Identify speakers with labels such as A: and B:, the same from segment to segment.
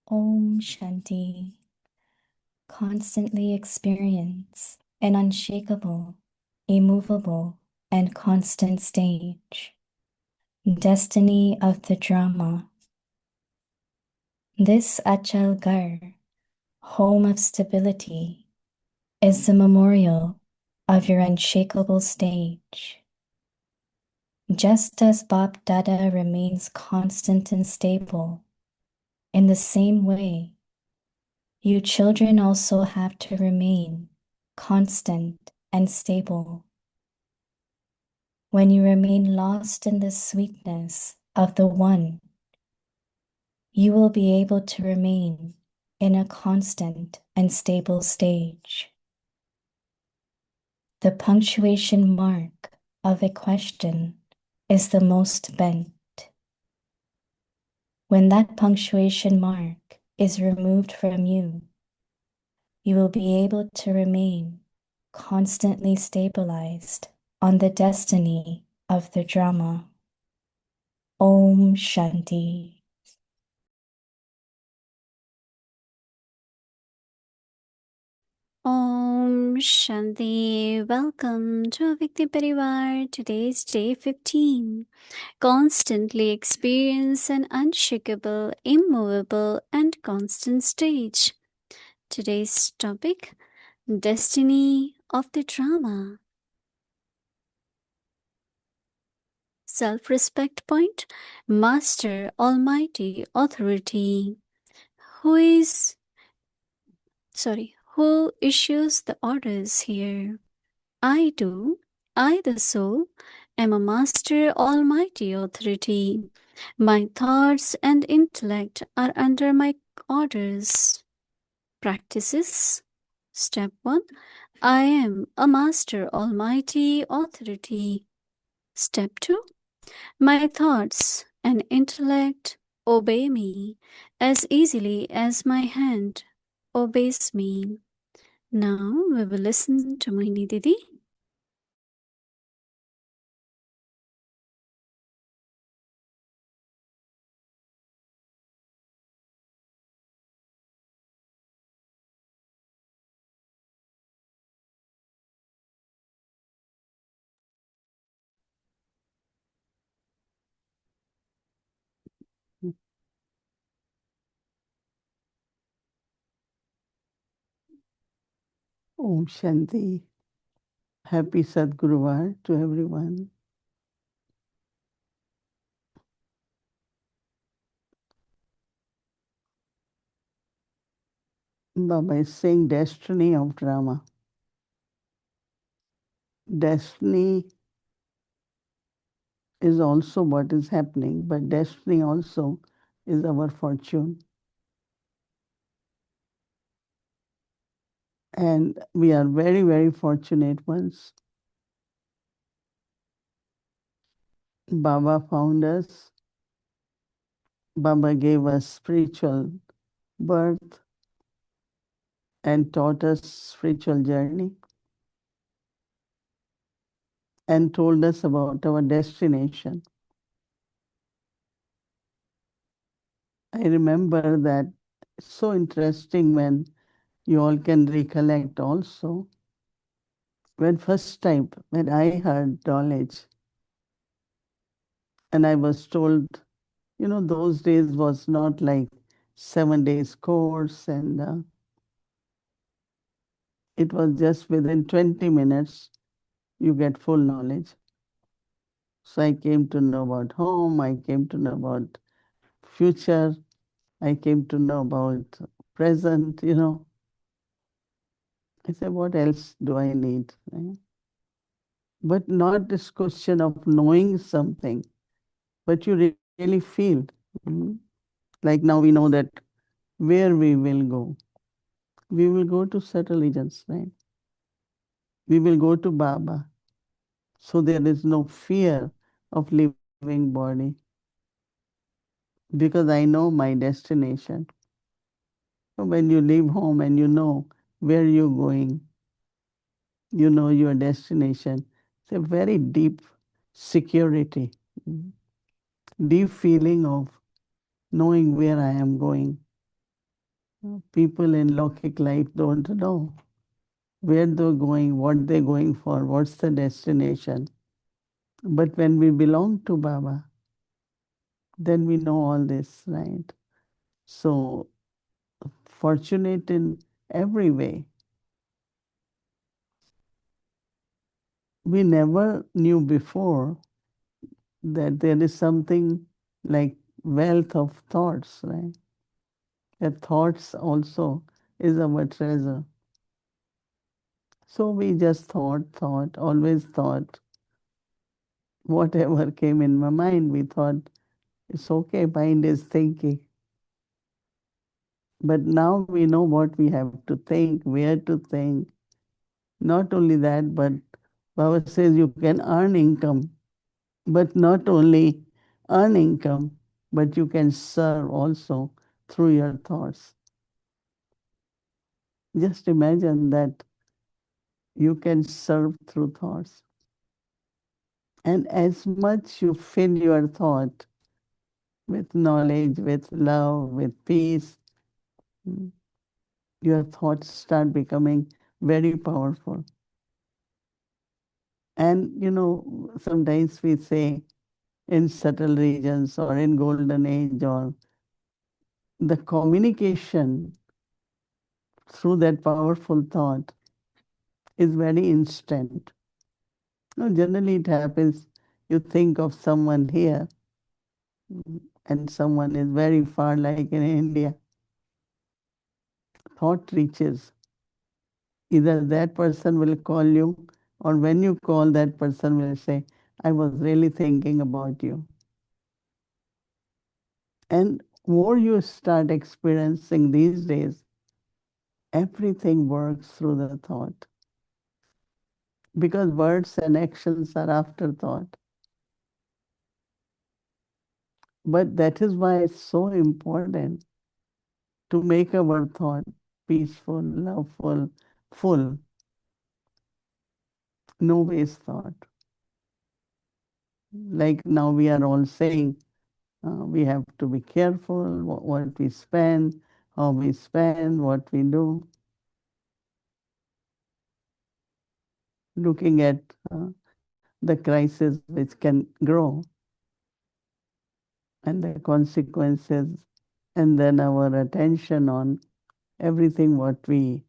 A: Om Shanti. Constantly experience an unshakable, immovable, and constant stage. Destiny of the drama. This Achal Gar, home of stability, is the memorial of your unshakable stage. Just as Bap Dada remains constant and stable, in the same way, you children also have to remain constant and stable. When you remain lost in the sweetness of the One, you will be able to remain in a constant and stable stage. The punctuation mark of a question is the most bent. When that punctuation mark is removed from you, you will be able to remain constantly stabilized on the destiny of the drama. Om Shanti.
B: Om Shanti. Welcome to Avyakt Parivar. Today's day 15. Constantly experience an unshakable, immovable, and constant stage. Today's topic: Destiny of the drama. Self-respect point: Master, Almighty, Authority. Who issues the orders here? I do. I, the soul, am a master, almighty authority. My thoughts and intellect are under my orders. Practices. Step 1. I am a master, almighty authority. Step 2. My thoughts and intellect obey me as easily as my hand obeys me. Now we will listen to Mohini Didi.
C: Om Shanti. Happy Sadguruvar to everyone. Baba is saying destiny of drama. Destiny is also what is happening, but destiny also is our fortune. And we are very, very fortunate ones. Baba found us. Baba gave us spiritual birth and taught us spiritual journey and told us about our destination. I remember that it's so interesting when you all can recollect also. When first time when I heard knowledge and I was told, those days was not like 7 days course and it was just within 20 minutes you get full knowledge. So I came to know about home, I came to know about future, I came to know about present, I said, what else do I need? Right? But not this question of knowing something, but you really feel. Like now we know that where we will go. We will go to subtle regions, right? We will go to Baba. So there is no fear of living body because I know my destination. So when you leave home and you know where you're going, you know your destination. It's a very deep security, deep feeling of knowing where I am going. People in Lokik life don't know where they're going, what they're going for, what's the destination. But when we belong to Baba, then we know all this, right? So fortunate in every way. We never knew before that there is something like wealth of thoughts, right? That thoughts also is our treasure. So we just thought, always thought. Whatever came in my mind, we thought, it's okay, mind is thinking. But now we know what we have to think, where to think. Not only that, but Baba says you can earn income, but not only earn income, but you can serve also through your thoughts. Just imagine that you can serve through thoughts. And as much you fill your thought with knowledge, with love, with peace, mm, your thoughts start becoming very powerful. And sometimes we say in subtle regions or in golden age or the communication through that powerful thought is very instant. Generally it happens, you think of someone here and someone is very far, like in India. Thought reaches. Either that person will call you, or when you call, that person will say, I was really thinking about you. And more you start experiencing these days, everything works through the thought. Because words and actions are afterthought. But that is why it's so important to make our thought peaceful, loveful, full, no waste thought. Like now we are all saying, we have to be careful what we spend, how we spend, what we do. Looking at the crisis which can grow and the consequences, and then our attention on everything what we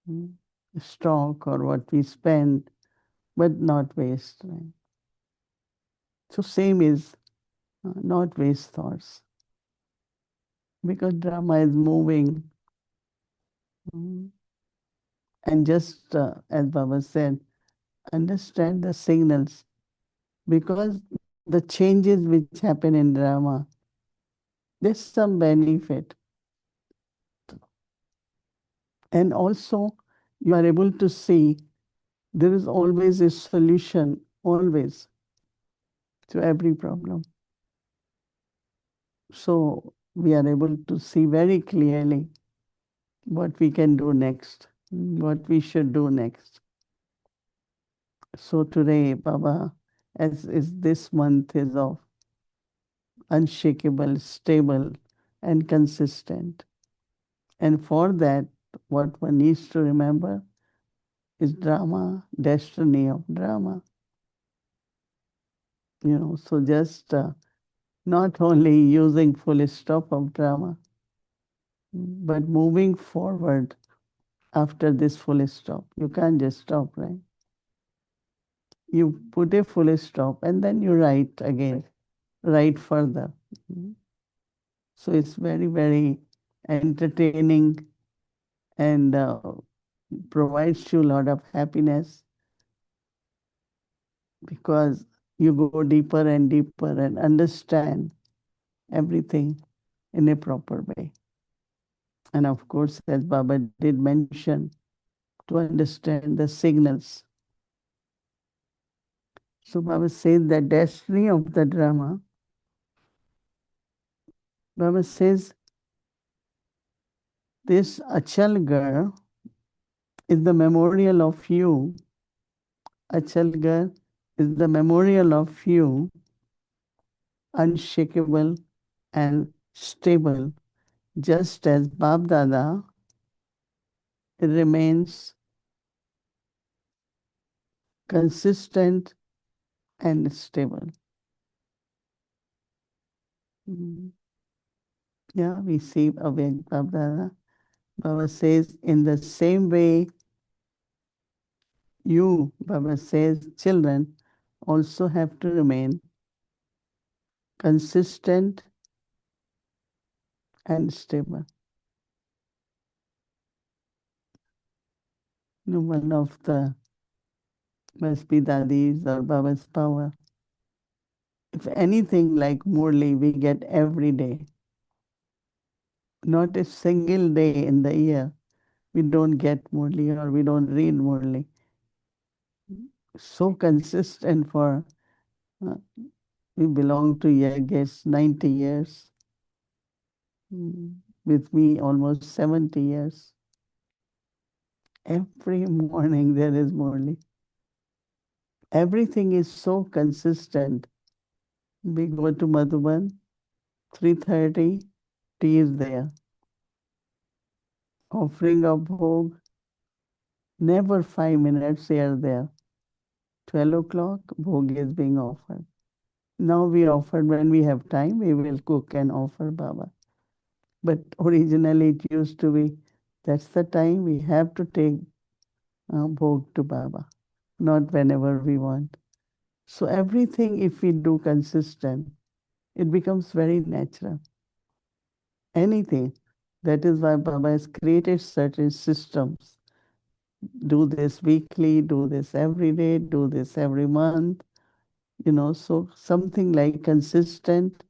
C: mm, stock or what we spend, but not waste. Right? So same is not waste thoughts, because drama is moving. mm, And just as Baba said, understand the signals, because the changes which happen in drama, there's some benefit. And also, you are able to see there is always a solution, always, to every problem. So we are able to see very clearly what we can do next, what we should do next. So today, Baba, as is this month is of unshakable, stable, and consistent. And for that, what one needs to remember is drama, destiny of drama. So just not only using full stop of drama, but moving forward after this full stop. You can't just stop, right? You put a full stop and then you write again, write further. Mm. So it's very, very entertaining and provides you a lot of happiness, because you go deeper and deeper and understand everything in a proper way. And of course, as Baba did mention, to understand the signals. So Baba says the destiny of the drama. Baba says this Achal girl is the memorial of you. Achal girl is the memorial of you, unshakable and stable, just as Bab Dada remains consistent and stable. Yeah, we see Avyakt Bab Dada. Baba says, in the same way, you, Baba says, children also have to remain consistent and stable. One of the must be Dadi's or Baba's power. If anything like Murli we get every day, not a single day in the year we don't get Murli or we don't read Murli. So consistent for, we belong to Yagesh 90 years. With me almost 70 years. Every morning there is Murli. Everything is so consistent. We go to Madhuban, 3:30, tea is there. Offering of bhog, never 5 minutes they are there. 12 o'clock, bhog is being offered. Now we offer when we have time, we will cook and offer Baba. But originally it used to be, that's the time we have to take bhog to Baba, not whenever we want. So everything, if we do consistent, it becomes very natural. Anything. That is why Baba has created certain systems. Do this weekly, do this every day, do this every month. So something like consistent.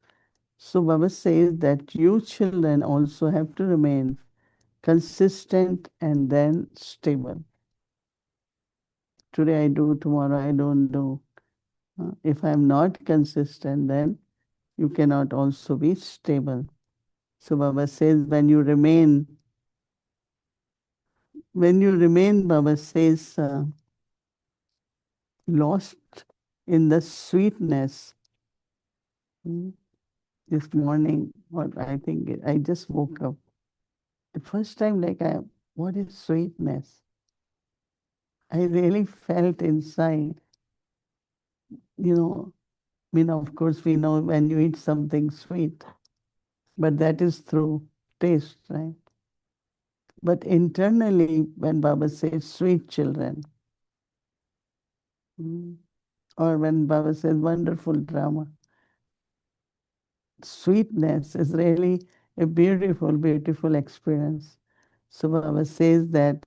C: So Baba says that you children also have to remain consistent and then stable. Today I do, tomorrow I don't do. If I'm not consistent, then you cannot also be stable. So Baba says, when you remain, Baba says, lost in the sweetness. This morning, or I think I just woke up. The first time, what is sweetness? I really felt inside, of course, we know when you eat something sweet, but that is through taste, right? But internally, when Baba says sweet children, or when Baba says wonderful drama, sweetness is really a beautiful, beautiful experience. So Baba says that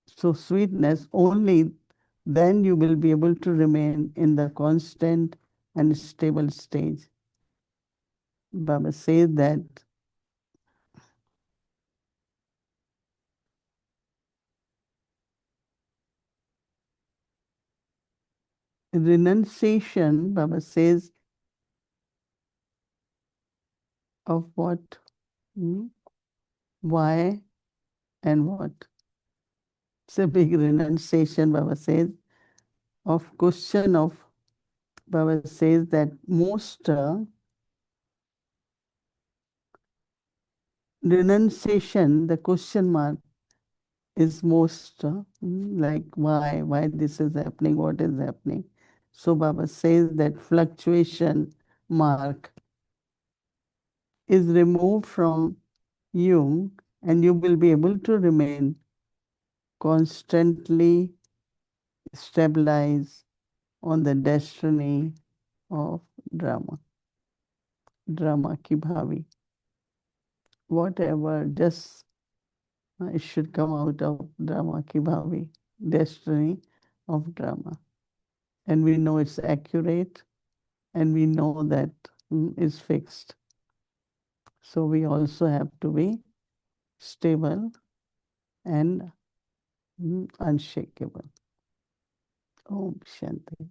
C: so sweetness, only then you will be able to remain in the constant and stable stage. Baba says that renunciation, Baba says, of what, why, and what. It's a big renunciation, Baba says, of question of, Baba says that most renunciation, the question mark, is most like why this is happening, what is happening. So Baba says that fluctuation mark is removed from you and you will be able to remain constantly stabilized on the destiny of drama. Drama ki bhavi. Whatever, just it should come out of drama ki bhavi, destiny of drama. And we know it's accurate and we know that is fixed. So we also have to be stable and unshakable. Om Shanti.